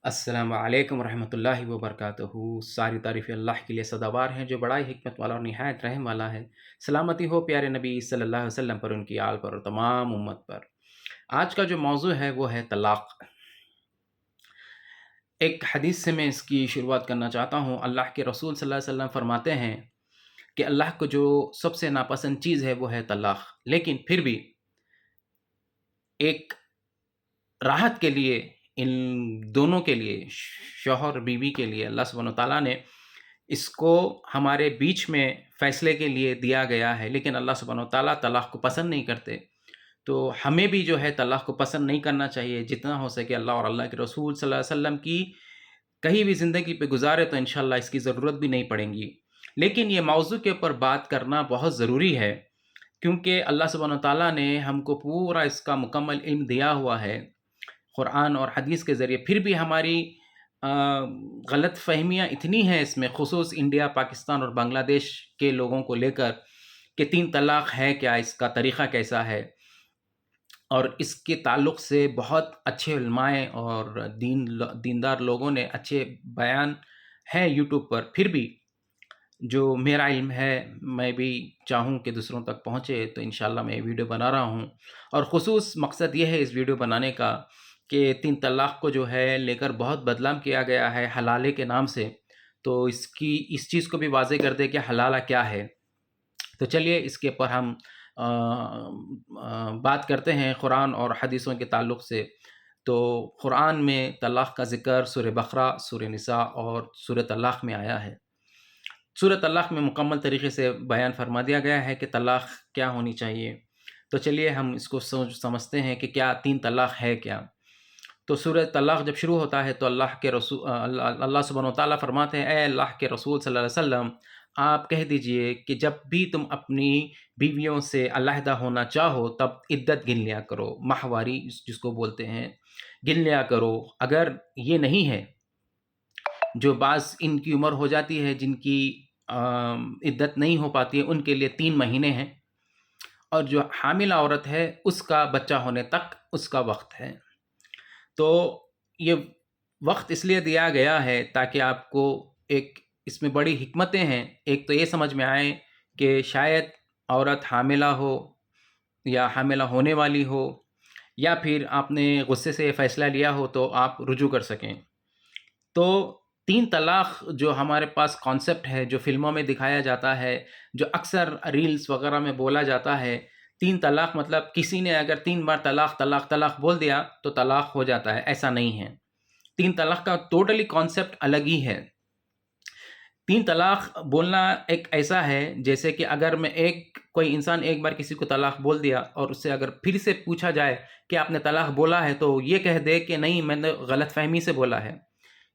السلام علیکم ورحمۃ اللہ وبرکاتہ۔ ساری تعریفیں اللہ کے لیے سزاوار ہیں جو بڑا ہی حکمت والا اور نہایت رحم والا ہے۔ سلامتی ہو پیارے نبی صلی اللہ علیہ وسلم پر، ان کی آل پر اور تمام امت پر۔ آج کا جو موضوع ہے وہ ہے طلاق۔ ایک حدیث سے میں اس کی شروعات کرنا چاہتا ہوں۔ اللہ کے رسول صلی اللہ علیہ وسلم فرماتے ہیں کہ اللہ کو جو سب سے ناپسند چیز ہے وہ ہے طلاق، لیکن پھر بھی ایک راحت کے لیے، ان دونوں کے لیے، شوہر اور بیوی کے لیے، اللہ سبحانہ وتعالیٰ نے اس کو ہمارے بیچ میں فیصلے کے لیے دیا گیا ہے، لیکن اللہ سبحانہ وتعالیٰ طلاق کو پسند نہیں کرتے۔ تو ہمیں بھی جو ہے طلاق کو پسند نہیں کرنا چاہیے، جتنا ہو سکے اللہ اور اللہ کے رسول صلی اللہ علیہ وسلم کی کہیں بھی زندگی پہ گزارے تو انشاءاللہ اس کی ضرورت بھی نہیں پڑیں گی۔ لیکن یہ موضوع کے اوپر بات کرنا بہت ضروری ہے، کیونکہ اللہ سبحانہ وتعالیٰ نے ہم کو پورا اس کا مکمل علم دیا ہوا ہے قرآن اور حدیث کے ذریعے، پھر بھی ہماری غلط فہمیاں اتنی ہیں اس میں، خصوص انڈیا، پاکستان اور بنگلہ دیش کے لوگوں کو لے کر، کہ 3 طلاق ہے کیا، اس کا طریقہ کیسا ہے۔ اور اس کے تعلق سے بہت اچھے علماء اور دیندار لوگوں نے اچھے بیان ہیں یوٹیوب پر، پھر بھی جو میرا علم ہے میں بھی چاہوں کہ دوسروں تک پہنچے، تو انشاءاللہ میں یہ ویڈیو بنا رہا ہوں۔ اور خصوص مقصد یہ ہے اس ویڈیو بنانے کا کہ 3 طلاق کو جو ہے لے کر بہت بدنام کیا گیا ہے حلالے کے نام سے، تو اس چیز کو بھی واضح کر دے کہ حلالہ کیا ہے۔ تو چلیے اس کے اوپر ہم بات کرتے ہیں قرآن اور حدیثوں کے تعلق سے۔ تو قرآن میں طلاق کا ذکر سورہ بقرہ، سورہ نساء اور سورہ طلاق میں آیا ہے۔ سورہ طلاق میں مکمل طریقے سے بیان فرما دیا گیا ہے کہ طلاق کیا ہونی چاہیے۔ تو چلیے ہم اس کو سمجھتے ہیں کہ کیا 3 طلاق ہے کیا۔ تو سورہ طلاق جب شروع ہوتا ہے تو اللہ سبحانہ وتعالیٰ فرماتے ہیں، اے اللہ کے رسول صلی اللہ علیہ وسلم، آپ کہہ دیجئے کہ جب بھی تم اپنی بیویوں سے علیحدہ ہونا چاہو تب عدت گن لیا کرو، ماہواری جس کو بولتے ہیں، گن لیا کرو۔ اگر یہ نہیں ہے، جو بعض ان کی عمر ہو جاتی ہے جن کی عدت نہیں ہو پاتی ہے، ان کے لیے 3 مہینے ہیں، اور جو حاملہ عورت ہے اس کا بچہ ہونے تک اس کا وقت ہے۔ تو یہ وقت اس لیے دیا گیا ہے تاکہ آپ کو ایک اس میں بڑی حکمتیں ہیں۔ ایک تو یہ سمجھ میں آئے کہ شاید عورت حاملہ ہو یا حاملہ ہونے والی ہو، یا پھر آپ نے غصے سے یہ فیصلہ لیا ہو تو آپ رجوع کر سکیں۔ تو 3 طلاق جو ہمارے پاس کانسیپٹ ہے، جو فلموں میں دکھایا جاتا ہے، جو اکثر ریلز وغیرہ میں بولا جاتا ہے، 3 طلاق مطلب کسی نے اگر 3 بار طلاق طلاق طلاق بول دیا تو طلاق ہو جاتا ہے، ایسا نہیں ہے۔ 3 طلاق کا ٹوٹلی کانسیپٹ الگ ہی ہے۔ 3 طلاق بولنا ایک ایسا ہے جیسے کہ اگر کوئی انسان ایک بار کسی کو طلاق بول دیا اور اس سے اگر پھر سے پوچھا جائے کہ آپ نے طلاق بولا ہے تو یہ کہہ دے کہ نہیں، میں نے غلط فہمی سے بولا ہے۔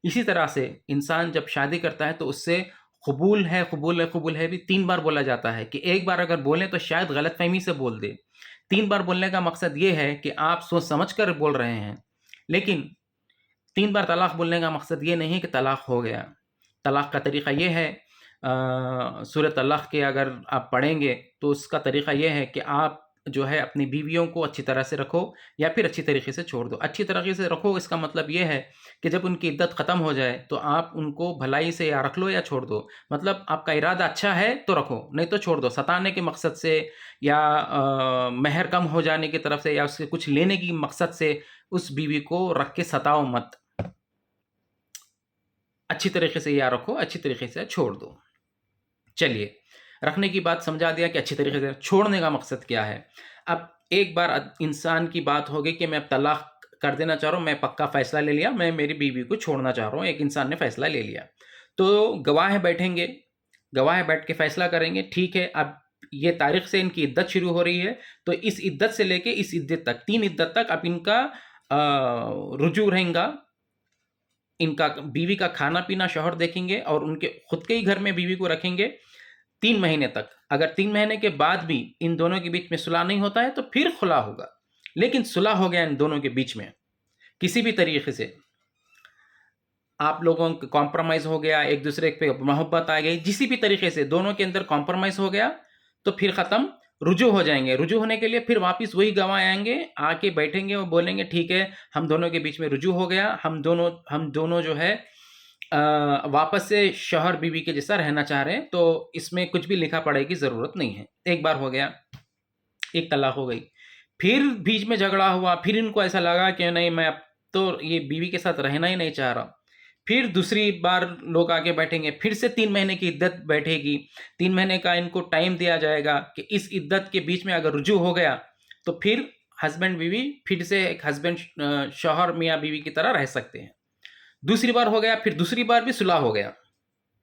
اسی طرح سے انسان جب شادی کرتا ہے تو اس سے قبول ہے قبول ہے قبول ہے بھی 3 بار بولا جاتا ہے، کہ ایک بار اگر بولیں تو شاید غلط فہمی سے بول دے۔ 3 بار بولنے کا مقصد یہ ہے کہ آپ سوچ سمجھ کر بول رہے ہیں، لیکن 3 بار طلاق بولنے کا مقصد یہ نہیں کہ طلاق ہو گیا۔ طلاق کا طریقہ یہ ہے، سورہ طلاق کے اگر آپ پڑھیں گے تو اس کا طریقہ یہ ہے کہ آپ جو ہے اپنی بیویوں کو اچھی طرح سے رکھو یا پھر اچھی طریقے سے چھوڑ دو۔ اچھی طریقے سے رکھو اس کا مطلب یہ ہے کہ جب ان کی عدت ختم ہو جائے تو آپ ان کو بھلائی سے یا رکھ لو یا چھوڑ دو۔ مطلب آپ کا ارادہ اچھا ہے تو رکھو، نہیں تو چھوڑ دو۔ ستانے کے مقصد سے یا مہر کم ہو جانے کی طرف سے یا اس سے کچھ لینے کی مقصد سے اس بیوی کو رکھ کے ستاؤ مت۔ اچھی طریقے سے یا رکھو، اچھی طریقے سے چھوڑ دو۔ چلیے، رکھنے کی بات سمجھا دیا کہ اچھی طریقے سے، چھوڑنے کا مقصد کیا ہے۔ اب ایک بار انسان کی بات ہوگی کہ میں اب طلاق کر دینا چاہ رہا ہوں، میں پکا فیصلہ لے لیا، میں میری بیوی کو چھوڑنا چاہ رہا ہوں، ایک انسان نے فیصلہ لے لیا، تو گواہ بیٹھیں گے، گواہ بیٹھ کے فیصلہ کریں گے، ٹھیک ہے اب یہ تاریخ سے ان کی عدت شروع ہو رہی ہے، تو اس عدت سے لے کے اس عدت تک 3 عدت تک اب ان کا رجوع رہیں گا۔ ان کا بیوی کا کھانا پینا شوہر دیکھیں گے، اور ان کے خود کے ہی گھر میں بیوی کو رکھیں گے 3 مہینے تک۔ اگر 3 مہینے کے بعد بھی ان دونوں کے بیچ میں صلح نہیں ہوتا ہے تو پھر خلا ہوگا، لیکن صلح ہو گیا ان دونوں کے بیچ میں کسی بھی طریقے سے، آپ لوگوں کا کمپرومائز ہو گیا، ایک دوسرے پہ محبت آ گئی، کسی بھی طریقے سے دونوں کے اندر کمپرومائز ہو گیا تو پھر ختم رجوع ہو جائیں گے. رجوع ہونے کے لیے پھر واپس وہی گواہ آئیں گے, آ کے بیٹھیں گے اور بولیں گے ٹھیک ہے ہم دونوں کے بیچ میں رجوع ہو گیا, ہم دونوں جو ہے واپس سے شوہر بیوی کے جیسا رہنا چاہ رہے ہیں, تو اس میں کچھ بھی لکھا پڑھائی کی ضرورت نہیں ہے. ایک بار ہو گیا, ایک طلاق ہو گئی. پھر بیچ میں جھگڑا ہوا, پھر ان کو ایسا لگا کہ نہیں میں اب تو یہ بیوی کے ساتھ رہنا ہی نہیں چاہ رہا. پھر دوسری بار لوگ آگے بیٹھیں گے, پھر سے 3 مہینے کی عدت بیٹھے گی. 3 مہینے کا ان کو ٹائم دیا جائے گا کہ اس عدت کے بیچ میں اگر رجوع ہو گیا تو پھر ہسبینڈ بیوی پھر سے ایک ہسبینڈ شوہر میاں بیوی کی طرح رہ سکتے ہیں. دوسری بار ہو گیا, پھر دوسری بار بھی صلح ہو گیا,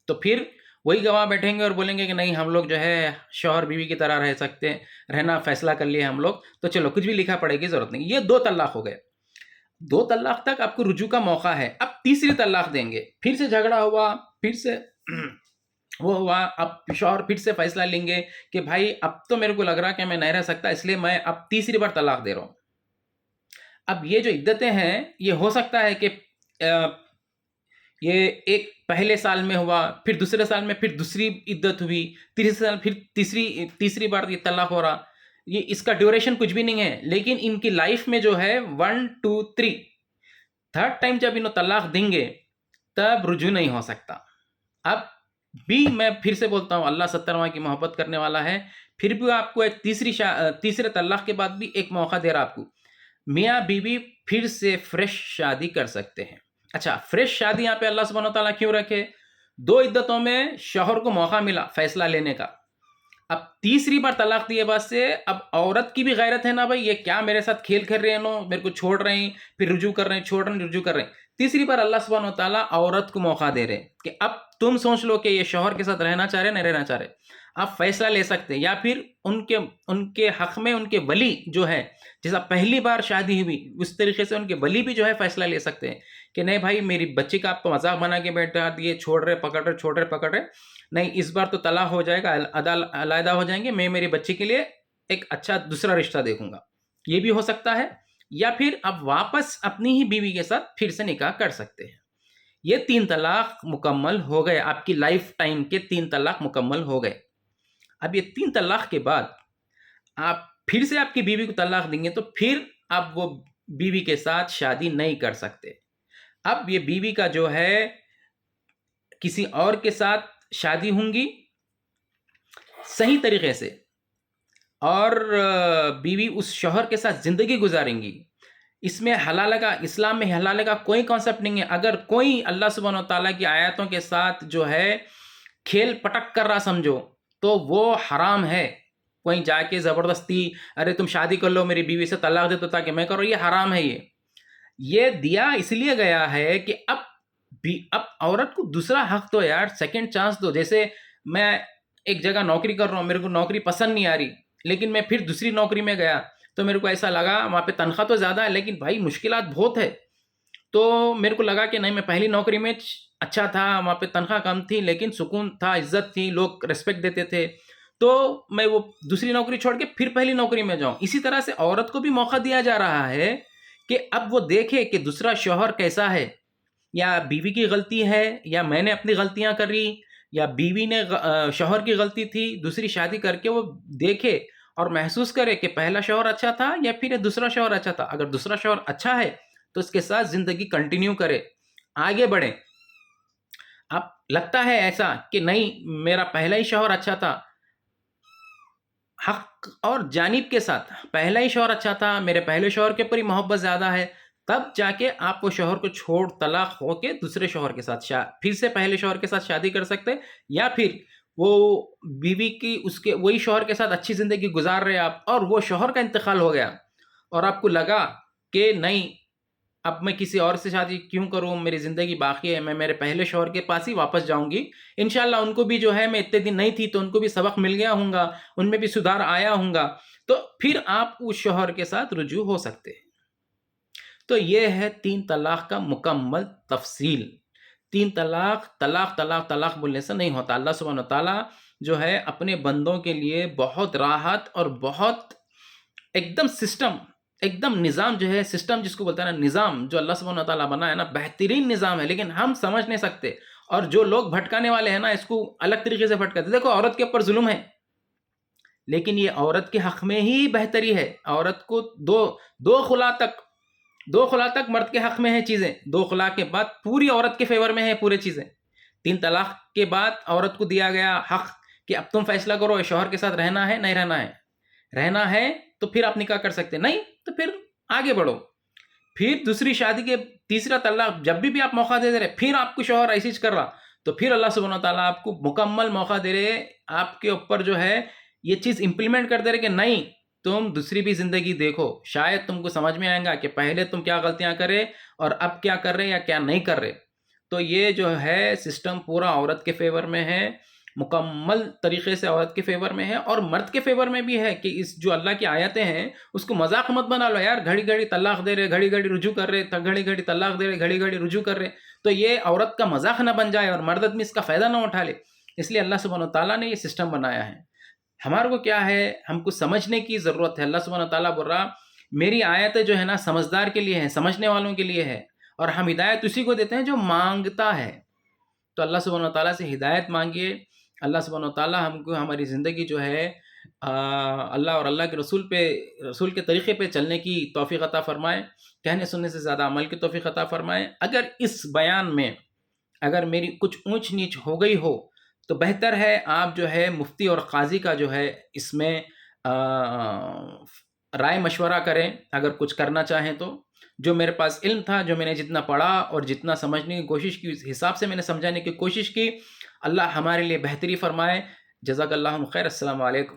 تو پھر وہی گواہ بیٹھیں گے اور بولیں گے کہ نہیں ہم لوگ جو ہے شوہر بیوی کی طرح رہ سکتے ہیں, رہنا فیصلہ کر لیے ہم لوگ, تو چلو کچھ بھی لکھا پڑے کی ضرورت نہیں. یہ 2 طلاق ہو گئے. 2 طلاق تک آپ کو رجوع کا موقع ہے. اب تیسری طلاق دیں گے, پھر سے جھگڑا ہوا, پھر سے وہ ہوا, اب شوہر پھر سے فیصلہ لیں گے کہ بھائی اب تو میرے کو لگ رہا کہ میں نہیں رہ سکتا, اس لیے میں اب تیسری بار طلاق دے رہا ہوں. اب یہ جو عدتیں ہیں یہ ہو سکتا ہے کہ یہ ایک پہلے سال میں ہوا, پھر دوسرے سال میں پھر دوسری عدت ہوئی, تیسرے سال پھر تیسری بار یہ طلاق ہو رہا. یہ اس کا ڈیوریشن کچھ بھی نہیں ہے, لیکن ان کی لائف میں جو ہے 1 2 3 تھرڈ ٹائم جب انہوں طلاق دیں گے تب رجوع نہیں ہو سکتا. اب بھی میں پھر سے بولتا ہوں اللہ 70 ماہ کی محبت کرنے والا ہے, پھر بھی آپ کو ایک تیسرے طلاق کے بعد بھی ایک موقع دے رہا آپ کو. میاں بیوی پھر سے فریش شادی کر سکتے ہیں. اچھا, فریش شادی یہاں پہ اللہ سبحانہ و تعالیٰ کیوں رکھے؟ 2 عدتوں میں شوہر کو موقع ملا فیصلہ لینے کا. اب تیسری بار طلاق دیے بعد سے اب عورت کی بھی غیرت ہے نا بھائی, یہ کیا میرے ساتھ کھیل کر رہے ہیں, نو میرے کو چھوڑ رہے ہیں, پھر رجوع کر رہے ہیں, چھوڑ رہے ہیں, رجوع کر رہے ہیں. تیسری بار اللہ سبحانہ و تعالیٰ عورت کو موقع دے رہے کہ اب تم سوچ لو کہ یہ شوہر کے ساتھ رہنا چاہ رہے نہیں رہنا چاہ رہے, آپ فیصلہ لے سکتے ہیں. یا پھر ان کے حق میں ان کے ولی جو ہے, جیسا پہلی بار شادی ہوئی اس طریقے سے ان کے ولی بھی جو ہے فیصلہ لے سکتے ہیں کہ نہیں بھائی میری بچی کا آپ مذاق بنا کے بیٹھا دیے, چھوڑ رہے پکڑ رہے, چھوڑ رہے پکڑ رہے, نہیں اس بار تو طلاق ہو جائے گا, علیحدہ ہو جائیں گے, میں میری بچی کے لیے ایک اچھا دوسرا رشتہ دیکھوں گا. یہ بھی ہو سکتا ہے. یا پھر اب واپس اپنی ہی بیوی کے ساتھ پھر سے نکاح کر سکتے ہیں. یہ 3 طلاق مکمل ہو گئے, آپ کی لائف ٹائم کے 3 طلاق مکمل ہو گئے. اب یہ 3 طلاق کے بعد آپ پھر سے آپ کی بیوی کو طلاق دیں گے تو پھر آپ وہ بیوی کے ساتھ شادی نہیں کر سکتے. اب یہ بیوی کا جو ہے کسی اور کے ساتھ شادی ہوں گی صحیح طریقے سے, اور بیوی اس شوہر کے ساتھ زندگی گزاریں گی. اس میں حلالہ کا, اسلام میں حلالہ کا کوئی کانسیپٹ نہیں ہے. اگر کوئی اللہ سبحانہ و تعالیٰ کی آیاتوں کے ساتھ جو ہے کھیل پٹک کر رہا سمجھو تو وہ حرام ہے. کوئی جا کے زبردستی ارے تم شادی کر لو میری بیوی سے طلاق دے تو تاکہ میں کروں, یہ حرام ہے. یہ دیا اس لیے گیا ہے کہ اب عورت کو دوسرا حق تو یار, سیکنڈ چانس دو. جیسے میں ایک جگہ نوکری کر رہا ہوں, میرے کو نوکری پسند نہیں آ رہی, لیکن میں پھر دوسری نوکری میں گیا تو میرے کو ایسا لگا وہاں پہ تنخواہ تو زیادہ ہے لیکن بھائی مشکلات بہت ہے. تو میرے کو لگا کہ نہیں, میں پہلی نوکری میں اچھا تھا, وہاں پہ تنخواہ کم تھی لیکن سکون تھا, عزت تھی, لوگ ریسپیکٹ دیتے تھے, تو میں وہ دوسری نوکری چھوڑ کے پھر پہلی نوکری میں جاؤں. اسی طرح سے عورت کو بھی موقع دیا جا رہا ہے کہ اب وہ دیکھے کہ دوسرا شوہر کیسا ہے, یا بیوی کی غلطی ہے, یا میں نے اپنی غلطیاں کری, یا بیوی نے شوہر کی غلطی تھی, دوسری شادی کر کے وہ دیکھے اور محسوس کرے کہ پہلا شوہر اچھا تھا یا پھر دوسرا شوہر اچھا تھا. اگر دوسرا شوہر اچھا ہے تو اس کے ساتھ زندگی کنٹینیو کرے, آگے بڑھے. اب لگتا ہے ایسا کہ نہیں میرا پہلا ہی شوہر اچھا تھا, حق اور جانب کے ساتھ پہلا ہی شوہر اچھا تھا, میرے پہلے شوہر کے اوپر ہی محبت زیادہ ہے, تب جا کے آپ وہ شوہر کو چھوڑ طلاق ہو کے دوسرے شوہر کے ساتھ پھر سے پہلے شوہر کے ساتھ شادی کر سکتے. یا پھر وہ بیوی کی اس کے وہی شوہر کے ساتھ اچھی زندگی گزار رہے آپ, اور وہ شوہر کا انتقال ہو گیا اور آپ کو لگا کہ نہیں اب میں کسی اور سے شادی کیوں کروں, میری زندگی باقی ہے, میں میرے پہلے شوہر کے پاس ہی واپس جاؤں گی. انشاءاللہ ان کو بھی جو ہے, میں اتنے دن نہیں تھی تو ان کو بھی سبق مل گیا ہوں گا, ان میں بھی سدھار آیا ہوں گا, تو پھر آپ اس شوہر کے ساتھ رجوع ہو سکتے ہیں. تو یہ ہے 3 طلاق کا مکمل تفصیل. 3 طلاق طلاق طلاق طلاق بولنے سے نہیں ہوتا. اللہ سبحانہ وتعالیٰ جو ہے اپنے بندوں کے لیے بہت راحت اور بہت ایک دم سسٹم, ایک دم نظام جو ہے, سسٹم جس کو بولتا ہے نا, نظام جو اللہ سبحانہ وتعالیٰ بنا ہے نا, بہترین نظام ہے, لیکن ہم سمجھ نہیں سکتے. اور جو لوگ بھٹکانے والے ہیں نا, اس کو الگ طریقے سے بھٹکاتے. دیکھو عورت کے اوپر ظلم ہے لیکن یہ عورت کے حق میں ہی بہتری ہے. عورت کو دو خلا تک مرد کے حق میں ہے چیزیں. 2 خلا کے بعد پوری عورت کے فیور میں ہے پورے چیزیں. 3 طلاق کے بعد عورت کو دیا گیا حق کہ اب تم فیصلہ کرو شوہر کے ساتھ رہنا ہے نہیں رہنا ہے. رہنا ہے تو پھر آپ نکاح کر سکتے, نہیں تو پھر آگے بڑھو. پھر دوسری شادی کے تیسرا طلاق جب بھی آپ موقع دے رہے, پھر آپ کو شوہر ایسی کر رہا, تو پھر اللہ سبحانہ وتعالیٰ آپ کو مکمل موقع دے رہے, آپ کے اوپر جو ہے یہ چیز امپلیمنٹ کر دے رہے کہ نہیں تم دوسری بھی زندگی دیکھو, شاید تم کو سمجھ میں آئے گا کہ پہلے تم کیا غلطیاں کرے اور اب کیا کر رہے یا کیا نہیں کر رہے. تو یہ جو ہے سسٹم پورا عورت کے فیور میں ہے, مکمل طریقے سے عورت کے فیور میں ہے, اور مرد کے فیور میں بھی ہے کہ اس جو اللہ کی آیتیں ہیں اس کو مذاق مت بنا لو یار. گھڑی گھڑی طلاق دے رہے, گھڑی گھڑی رجوع کر رہے, گھڑی گھڑی طلاق دے رہے, گھڑی گھڑی رجوع کر رہے, تو یہ عورت کا مذاق نہ بن جائے اور مرد آدمی اس کا فائدہ نہ اٹھا لے. اس لیے اللہ سبحانہ وتعالیٰ نے یہ سسٹم بنایا ہے. ہمارے کو کیا ہے, ہم کو سمجھنے کی ضرورت ہے. اللہ سبحانہ وتعالیٰ بول رہا میری آیتیں جو ہے نا سمجھدار کے لیے ہیں, سمجھنے والوں کے لیے ہے, اور ہم ہدایت اسی کو دیتے ہیں جو مانگتا ہے. تو اللہ سبحانہ وتعالیٰ سے ہدایت مانگیے. اللہ سبحانہ وتعالیٰ ہم کو ہماری زندگی جو ہے اللہ اور اللہ کے رسول کے طریقے پہ چلنے کی توفیق عطا فرمائے, کہنے سننے سے زیادہ عمل کی توفیق عطا فرمائے. اگر اس بیان میں اگر میری کچھ اونچ نیچ ہو گئی ہو تو بہتر ہے آپ جو ہے مفتی اور قاضی کا جو ہے اس میں رائے مشورہ کریں اگر کچھ کرنا چاہیں تو. جو میرے پاس علم تھا, جو میں نے جتنا پڑھا اور جتنا سمجھنے کی کوشش کی اس حساب سے میں نے سمجھانے کی کوشش کی. اللہ ہمارے لیے بہتری فرمائے. جزاک اللہ خیر. السلام علیکم.